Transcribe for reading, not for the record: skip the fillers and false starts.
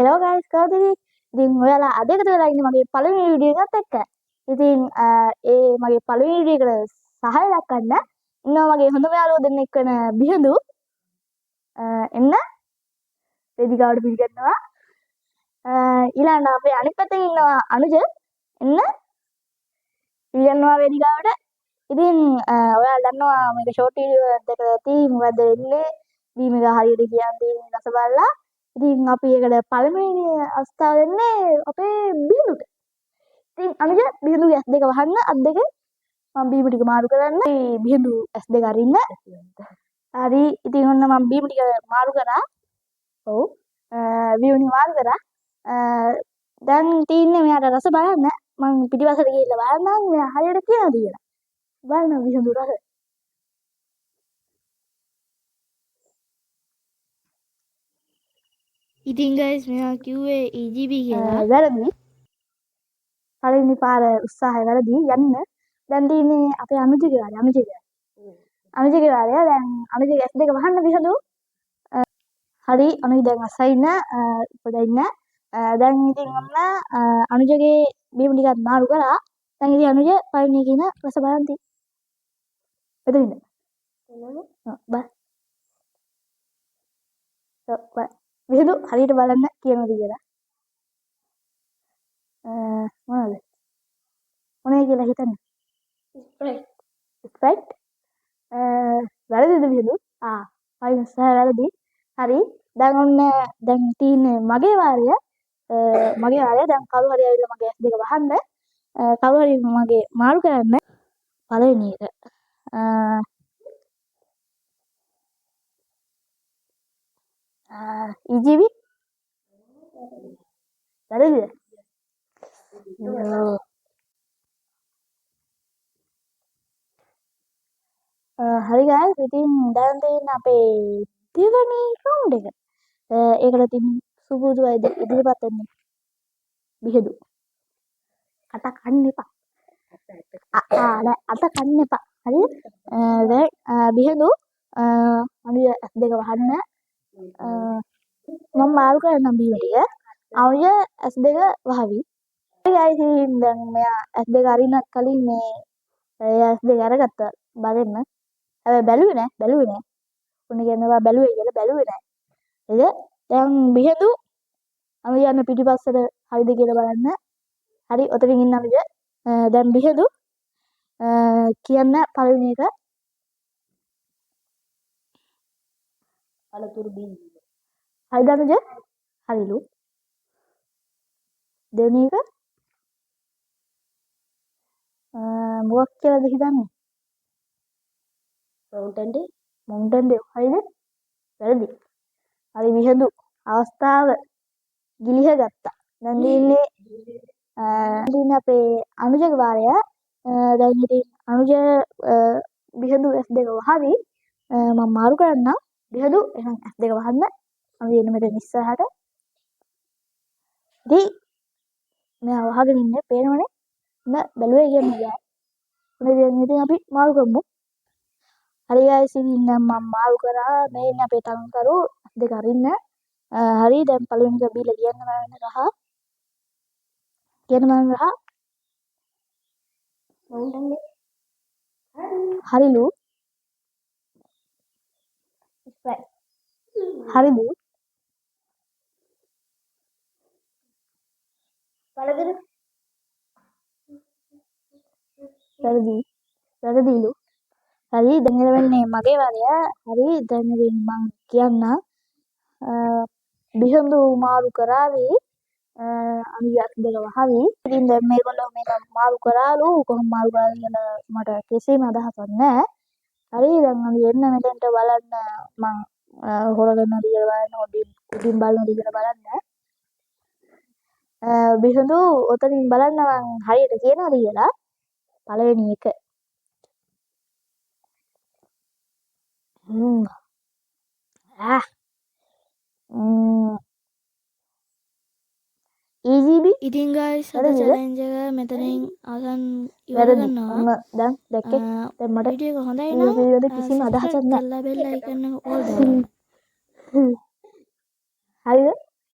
Hello guys කවුද ඉතින් ඔයාලා අද එකතු වෙලා ඉන්නේ මගේ පළවෙනි වීඩියෝ එකත් එක්ක. ඉතින් ඒ මගේ පළවෙනි වීඩියෝ එකට සහාය දක්වන්න ඉන්නවා මගේ හොඳම යාළුවෝ දෙන්නෙක් වෙන බිහඳු. එන්න වේදිකාවට පිළිගන්නවා. ඊළඟට අපේ අනිත් පැත්තේ ඉන්නවා අනුජ. එන්න පිළිගන්නවා වේදිකාවට. ඉතින් ඔයාලා දන්නවා මේක ෂෝට් වීඩියෝ එකක් දැකලා ඇති මොකද්ද වෙන්නේ? බීම එක හරියට කියන්න තියෙන රස බලලා. ඉතින් අපි ඒකට පළවෙනි අවස්ථාව දෙන්නේ අපේ බිහඳුට. ඉතින් අනුජ බිහඳුගේ S2 වහන්න අත් දෙක මම බීම ටික මාරු කරන්න. මේ බිහඳු S2 අරින්න. හරි ඉතින් ඔන්න මම බීම ටික මාරු කරා. ඔව් බීම ටික මාරු කරා. දැන් තියෙන්නේ මෙයාට රස බලන්න. මම පිටිපස්සට ගිහිල්ලා බලන්නම් මෙයා හරියට කියනද කියලා. බලන්න බිහඳු රස. ඉතින් ගයිස් මෙයා කිව්වේ EGB කියලා. වැරදි. පළවෙනි පාර උත්සාහය වැරදි යන්න. දැන් තියෙන්නේ අපේ අනුජගේ වාරය. අනුජගේ වාරය. දැන් අනුජගේ S2 වහන්න බිහඳු. හරි අනුජ දැන් අසයින්න පොඩ්ඩක් ඉන්න. දැන් ඉතින් ඔන්න අනුජගේ බීම ටිකක් මාරු කරා. දැන් ඉතින් අනුජ පළවෙනි කියන රස බලන්න තියෙන්නේ. එතන ඉන්න. බා. බිහඳු හරියට බලන්න කියනවාද කියලා. මොනවද? මොනේ කියලා හිතන්නේ? ස්ප්‍රයිට්. වැරදිද බිහඳු? පයින් සහ වැරදි. හරි. දැන් ඔන්න දැන් තියෙන්නේ මගේ වාරය. දැන් කවුරු හරි ඇවිල්ලා මගේ S2 වහන්න. කවුරු හරි මගේ මාරු කරන්න. පළවෙනි එක. EGB වැරදිද? හරි guys ඉතින් දැන් තියෙන අපේ දෙවනි රවුන්ඩ් එක. ඒකට තින් සුබුදු අය ඉදිරිපත් වෙන්නේ. බිහඳු. අත කන්න එපා. නෑ අත කන්න එපා. හරිද? දැන් බිහඳු අනුජ S2 වහන්න. මම මාරු කරන්නම් බීම ටික. අනුජ S2 වහවි. හරි guys ඉතින් දැන් මෙයා S2 අරින්නත් කලින් මේ එයා S2 අරගත්තා බලන්න. හැබැයි බැලුවේ නෑ. උන් කියනවා බැලුවේ කියලා බැලුවේ නෑ. එද දැන් බිහඳු අනුජ යන පිටිපස්සට හරිද කියලා බලන්න. හරි ඔතනින් ඉන්න අනුජ. දැන් බිහඳු කියන්න පළවෙනි එක. අලතුරු බින්දුව. හරිද අනුජ? හරිලු. දෙවෙනි එක මොකක් කියලාද හිතන්නේ? මවුන්ටන් ඩිව්. හරිද? වැරදි. හරි බිහඳු අවස්ථාව ගිලිහ ගත්තා. දැන් ඉන්නේ අපේ අනුජගේ වාරය. දැන් ඉතින් අනුජ බිහඳු S2 වහවි. මම මාරු කරන්නම්. බිහඳු එහෙනම් S2 වහන්න. අනුජ එන්න මෙතන ඉස්සරහට. ඉතින් මෙයා වහගෙන ඉන්නේ පේනවනේ. බැලුවේ කියන්නේ නෑ. ඉතින් අපි මාරු කරමු. හරි guys ඉතින් මම මාරු කරා. මේ ඉන්නේ අපේ තනුකරු S2 අරින්න. හරි දැන් පළවෙනි එක බීලා කියන්න මම රහ. කියන්න මම රහ. හරිලු. හරිලු. වැරදිලු. හරි දැන් වෙන්නේ මගේ වාරය. හරි දැන් ඉතින් මම කියන්න බිහඳු මාරු කරාවි. අනුජ S2 වහවි. ඉතින් දැන් මේගොල්ලෝ මේක මාරු කරාලු. කොහොම මාරු කරාද කියලා මට කිසිම අදහසක් නැහැ. හරි දැන් අනුජ එන්න මෙතෙන්ට බලන්න මම හොරගන්නද කියලා බලන්න. උඩින් බලනද කියලා බලන්න. බිහඳු ඔතනින් බලන්න මං හරියට කියනවාද කියලා. පළවෙනි එක. EGB ඉතින් ගයිස් අද චැලෙන්ජ් එක මෙතනින් අවසන් ඉවර කරනවා. දැන් දැක්කේ දැන් මට වීඩියෝ එක හොඳයි නම් කිසිම අදහසක් නැහැ. බෙල් අයිකන් එක ඕල් දාන්න. හරිද?